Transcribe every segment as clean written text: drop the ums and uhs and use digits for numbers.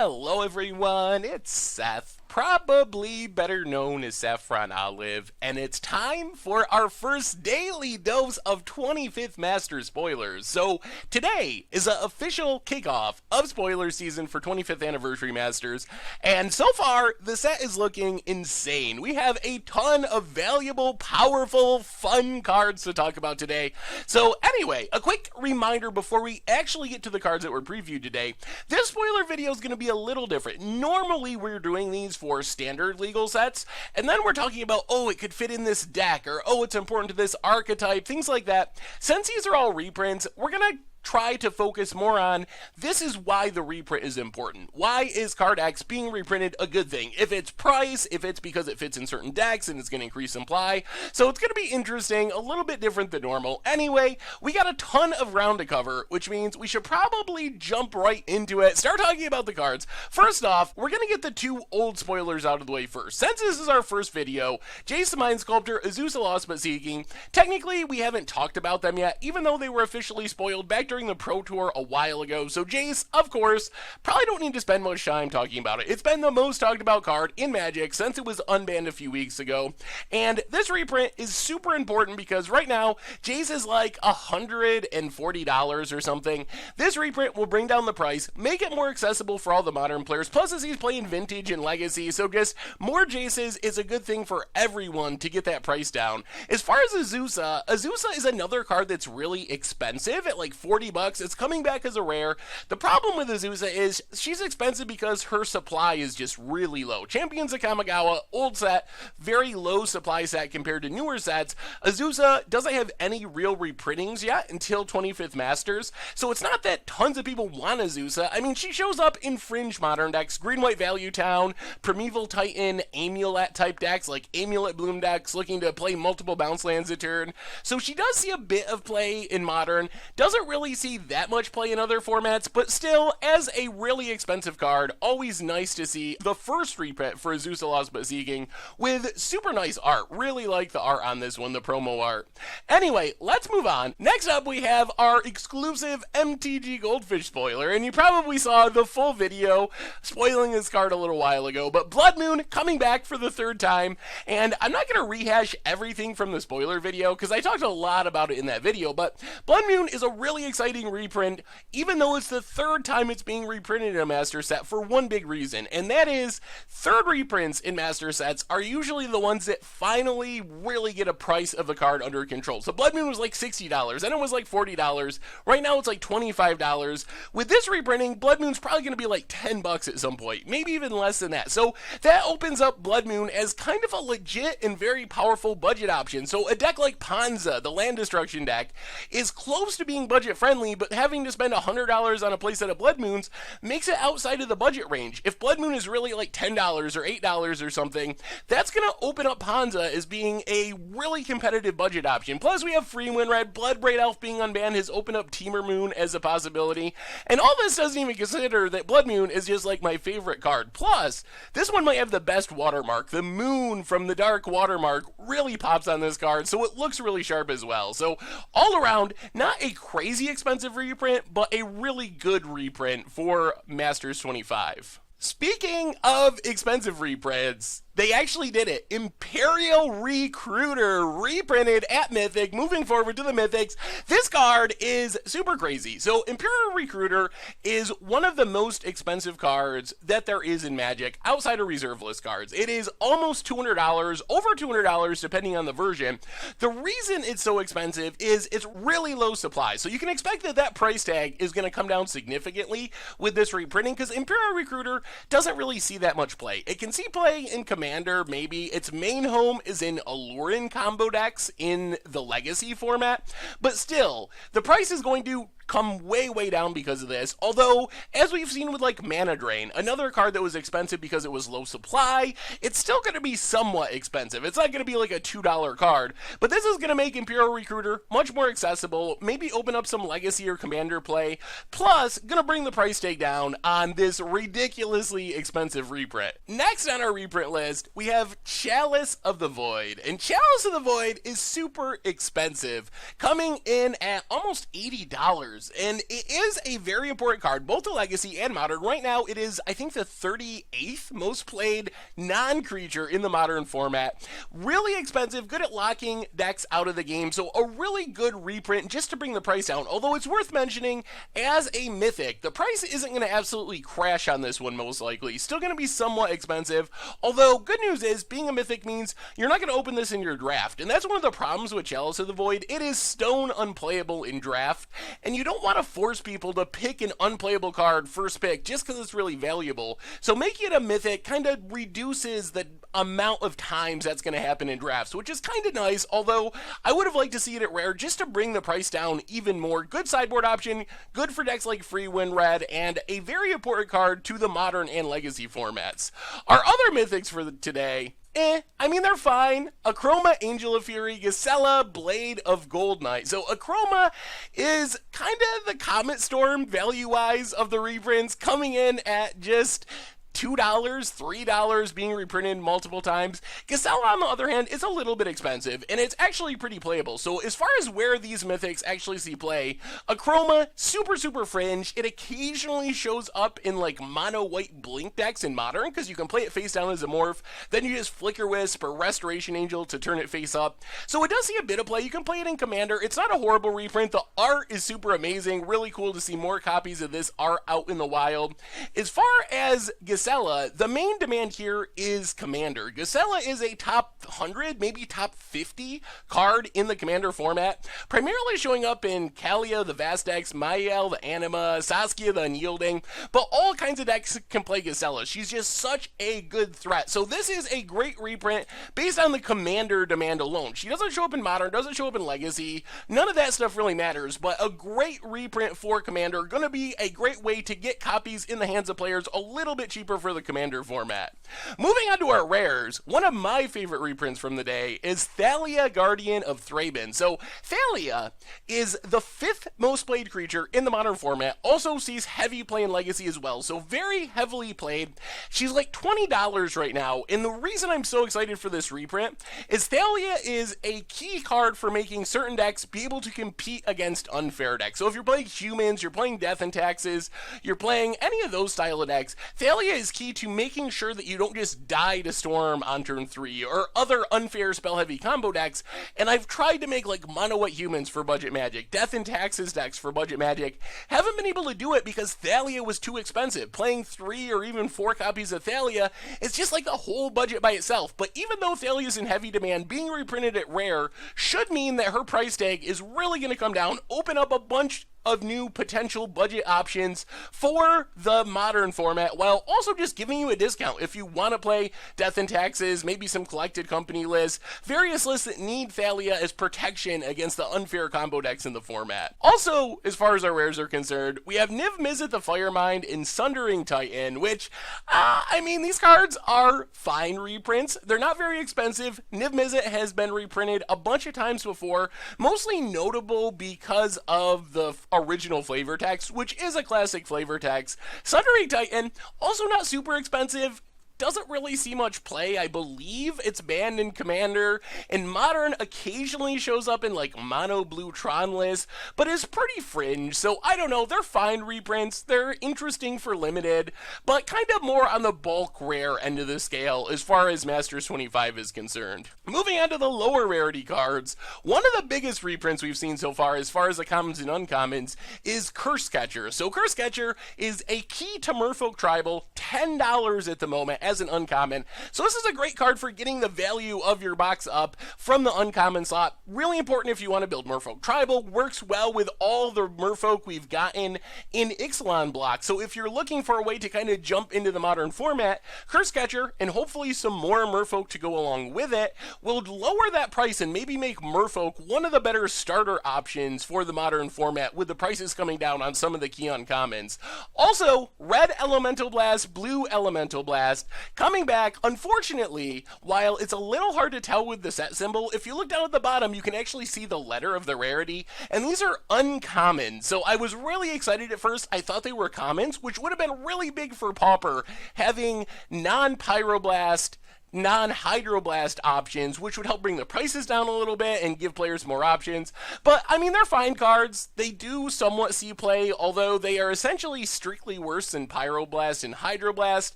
Hello everyone, it's Seth, probably better known as Saffron Olive, and it's time for our first daily dose of 25th Master spoilers. So today is the official kickoff of spoiler season for 25th Anniversary Masters, and so far the set is looking insane. We have a ton of valuable, powerful, fun cards to talk about today. So anyway, a quick reminder before we actually get to the cards that were previewed today. This spoiler video is going to be a little different. Normally we're doing these for standard legal sets, and then we're talking about, oh, it could fit in this deck, or oh, it's important to this archetype, things like that. Since these are all reprints, we're going to try to focus more on this is why the reprint is important. Why is card X being reprinted a good thing? If it's price, if it's because it fits in certain decks and it's going to increase supply. So it's going to be interesting, a little bit different than normal. Anyway, we got a ton of ground to cover, which means we should probably jump right into it. Start talking about the cards. First off, we're going to get the two old spoilers out of the way first. Since this is our first video, Jace the Mind Sculptor, Azusa Lost But Seeking, technically we haven't talked about them yet, even though they were officially spoiled back during the Pro Tour a while ago. So Jace, of course, probably don't need to spend much time talking about it. It's been the most talked about card in Magic since it was unbanned a few weeks ago. And this reprint is super important because right now, Jace is like $140 or something. This reprint will bring down the price, make it more accessible for all the modern players, plus as he's playing Vintage and Legacy, so just more Jaces is a good thing for everyone to get that price down. As far as Azusa, Azusa is another card that's really expensive at like 40 bucks. It's coming back as a rare. The problem with Azusa is she's expensive because her supply is just really low. Champions of Kamigawa, old set, very low supply set compared to newer sets. Azusa doesn't have any real reprintings yet until 25th Masters, so it's not that tons of people want Azusa. I mean, she shows up in fringe modern decks, Green-White Value Town, Primeval Titan, Amulet type decks, like Amulet Bloom decks looking to play multiple bounce lands a turn. So she does see a bit of play in modern, doesn't really see that much play in other formats, but still, as a really expensive card, always nice to see the first reprint for Azusa Lost But Seeking with super nice art. Really like the art on this one, the promo art. Anyway, let's move on. Next up, we have our exclusive MTG Goldfish spoiler, and you probably saw the full video spoiling this card a little while ago, but Blood Moon coming back for the third time, and I'm not going to rehash everything from the spoiler video because I talked a lot about it in that video, but Blood Moon is a really exciting reprint, even though it's the third time it's being reprinted in a master set for one big reason, and that is third reprints in master sets are usually the ones that finally really get a price of the card under control. So Blood Moon was like $60, then it was like $40, right now it's like $25. With this reprinting, Blood Moon's probably going to be like 10 bucks at some point, maybe even less than that. So that opens up Blood Moon as kind of a legit and very powerful budget option. So a deck like Panza, the land destruction deck, is close to being budget friendly, but having to spend $100 on a playset of Blood Moons makes it outside of the budget range. If Blood Moon is really like $10 or $8 or something, that's going to open up Panza as being a really competitive budget option. Plus, we have Free Win Red, Bloodbraid Elf being unbanned has opened up Teamer Moon as a possibility. And all this doesn't even consider that Blood Moon is just like my favorite card. Plus, this one might have the best watermark. The moon from the Dark watermark really pops on this card, so it looks really sharp as well. So all around, not a crazy expensive reprint, but a really good reprint for Masters 25. Speaking of expensive reprints, they actually did it. Imperial Recruiter reprinted at Mythic, moving forward to the Mythics. This card is super crazy. So Imperial Recruiter is one of the most expensive cards that there is in Magic outside of reserve list cards. It is almost $200, over $200 depending on the version. The reason it's so expensive is it's really low supply. So you can expect that that price tag is going to come down significantly with this reprinting because Imperial Recruiter doesn't really see that much play. It can see play in Commander, maybe. Its main home is in Alurin combo decks in the Legacy format, but still, the price is going to come way down because of this. Although, as we've seen with like Mana Drain, another card that was expensive because it was low supply, it's still going to be somewhat expensive. It's not going to be like a $2 card, but this is going to make Imperial Recruiter much more accessible, maybe open up some Legacy or Commander play, plus going to bring the price tag down on this ridiculously expensive reprint. Next on our reprint list, we have Chalice of the Void, and Chalice of the Void is super expensive, coming in at almost $80 $30. And it is a very important card, both to Legacy and Modern. Right now, it is, I think, the 38th most played non-creature in the Modern format. Really expensive, good at locking decks out of the game, so a really good reprint just to bring the price down. Although it's worth mentioning, as a Mythic, the price isn't going to absolutely crash on this one, most likely. Still going to be somewhat expensive, although good news is, being a Mythic means you're not going to open this in your draft, and that's one of the problems with Chalice of the Void. It is stone unplayable in draft, and you don't want to force people to pick an unplayable card first pick just because it's really valuable. So making it a Mythic kind of reduces the amount of times that's going to happen in drafts, which is kind of nice, although I would have liked to see it at rare just to bring the price down even more. Good sideboard option, good for decks like Freewind Red, and a very important card to the Modern and Legacy formats. Our other Mythics for today, I mean, they're fine. Akroma, Angel of Fury, Gisela, Blade of Gold Knight. So Akroma is kind of the Comet Storm value-wise of the reprints, coming in at just $2, $3 being reprinted multiple times. Gisela, on the other hand, is a little bit expensive, and it's actually pretty playable. So as far as where these Mythics actually see play, Akroma, super fringe. It occasionally shows up in like mono white blink decks in Modern, because you can play it face down as a morph, then you just Flicker Wisp or Restoration Angel to turn it face up. So it does see a bit of play. You can play it in Commander. It's not a horrible reprint. The art is super amazing. Really cool to see more copies of this art out in the wild. As far as Gisela, the main demand here is Commander. Gisela is a top 100, maybe top 50 card in the Commander format, primarily showing up in Kalia, the Vastex, Mael, the Anima, Saskia, the Unyielding, but all kinds of decks can play Gisela. She's just such a good threat. So this is a great reprint based on the Commander demand alone. She doesn't show up in Modern, doesn't show up in Legacy. None of that stuff really matters, but a great reprint for Commander. Going to be a great way to get copies in the hands of players a little bit cheaper for the Commander format. Moving on to our rares, one of my favorite reprints from the day is Thalia, Guardian of Thraben. So Thalia is the 5th most played creature in the Modern format, also sees heavy play in Legacy as well, so very heavily played. She's like $20 right now, and the reason I'm so excited for this reprint is Thalia is a key card for making certain decks be able to compete against unfair decks. So if you're playing humans, you're playing Death and Taxes, you're playing any of those style of decks, Thalia is key to making sure that you don't just die to Storm on turn 3 or other unfair spell-heavy combo decks. And I've tried to make like mono-white humans for Budget Magic, Death and Taxes decks for Budget Magic. Haven't been able to do it because Thalia was too expensive. Playing 3 or even 4 copies of Thalia is just like the whole budget by itself. But even though Thalia is in heavy demand, being reprinted at rare should mean that her price tag is really going to come down, open up a bunch of new potential budget options for the Modern format, while also just giving you a discount if you want to play Death and Taxes, maybe some Collected Company lists, various lists that need Thalia as protection against the unfair combo decks in the format. Also, as far as our rares are concerned, we have niv-mizzet the Firemind and Sundering Titan, which, I mean, these cards are fine reprints. They're not very expensive. niv-mizzet has been reprinted a bunch of times before, mostly notable because of the original flavor text, which is a classic flavor text. Sundering Titan, also not super expensive, doesn't really see much play. I believe it's banned in Commander, and Modern occasionally shows up in like mono blue Tron lists, but is pretty fringe, so I don't know. They're fine reprints, they're interesting for limited, but kind of more on the bulk rare end of the scale as far as Masters 25 is concerned. Moving on to the lower rarity cards, one of the biggest reprints we've seen so far as the commons and uncommons is Curse Catcher. So Curse Catcher is a key to Merfolk Tribal, $10 at the moment as an uncommon. So this is a great card for getting the value of your box up from the uncommon slot. Really important if you want to build Merfolk Tribal. Works well with all the Merfolk we've gotten in Ixalan blocks. So if you're looking for a way to kind of jump into the Modern format, Curse Catcher and hopefully some more Merfolk to go along with it will lower that price and maybe make Merfolk one of the better starter options for the Modern format, with the prices coming down on some of the key uncommons. Also, red Elemental Blast, blue Elemental Blast coming back. Unfortunately, while it's a little hard to tell with the set symbol, if you look down at the bottom, you can actually see the letter of the rarity, and these are uncommon. So I was really excited at first. I thought they were commons, which would have been really big for Pauper, having non-Pyroblast non-hydroblast options, which would help bring the prices down a little bit and give players more options. But I mean, they're fine cards. They do somewhat see play, although they are essentially strictly worse than Pyroblast and Hydroblast,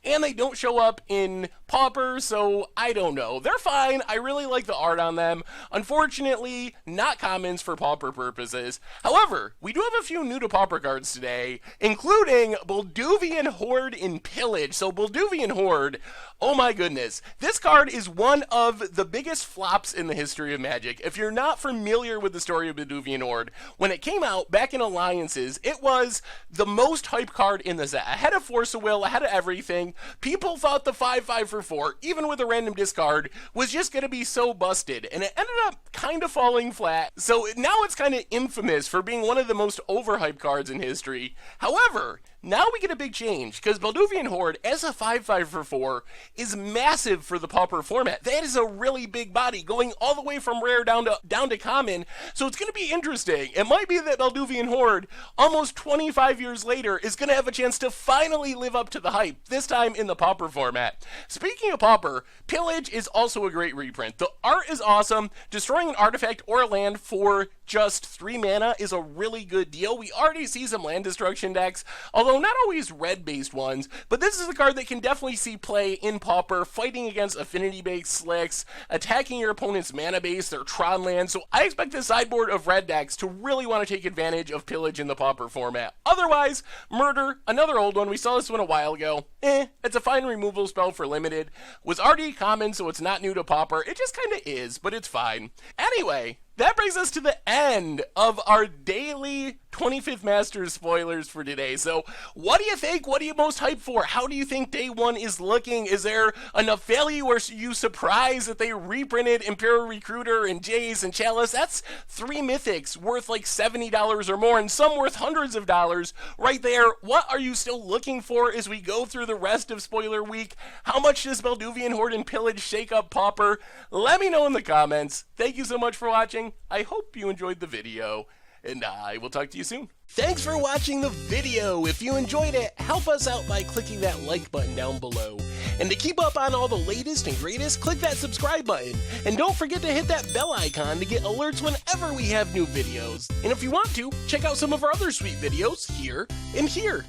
and they don't show up in Pauper, so I don't know. They're fine. I really like the art on them. Unfortunately, not commons for Pauper purposes. However, we do have a few new-to-Pauper cards today, including Bolduvian Horde in Pillage. So Bolduvian Horde, oh my goodness. This card is one of the biggest flops in the history of Magic. If you're not familiar with the story of Bolduvian Horde, when it came out back in Alliances, it was the most hype card in the set. Ahead of Force of Will, ahead of everything. People thought the 5/5 for 4, even with a random discard, was just going to be so busted. And it ended up kind of falling flat. So now it's kind of infamous for being one of the most overhyped cards in history. However, now we get a big change, because Bolduvian Horde, as a 5/5 for 4, is massive for the Pauper format. That is a really big body, going all the way from rare down to common, so it's going to be interesting. It might be that Bolduvian Horde, almost 25 years later, is going to have a chance to finally live up to the hype, this time in the Pauper format. Speaking of Pauper, Pillage is also a great reprint. The art is awesome. Destroying an artifact or a land for just 3 mana is a really good deal. We already see some land destruction decks, although not always red-based ones, but this is a card that can definitely see play in Pauper, fighting against affinity-based slicks, attacking your opponent's mana base, their Tron land, so I expect the sideboard of red decks to really want to take advantage of Pillage in the Pauper format. Otherwise, Murder, another old one, we saw this one a while ago, it's a fine removal spell for limited, was already common, so it's not new to Pauper, it just kinda is, but it's fine. Anyway, that brings us to the end of our daily 25th Masters spoilers for today. So what do you think? What are you most hyped for? How do you think day one is looking? Is there enough value? Or are you surprised that they reprinted Imperial Recruiter and Jace and Chalice? That's 3 mythics worth like $70 or more, and some worth hundreds of dollars right there. What are you still looking for as we go through the rest of spoiler week? How much does Bolduvian Horde and Pillage shake up Pauper? Let me know in the comments. Thank you so much for watching. I hope you enjoyed the video, and I will talk to you soon. Thanks for watching the video. If you enjoyed it, help us out by clicking that like button down below. And to keep up on all the latest and greatest, click that subscribe button. And don't forget to hit that bell icon to get alerts whenever we have new videos. And if you want to, check out some of our other sweet videos here and here.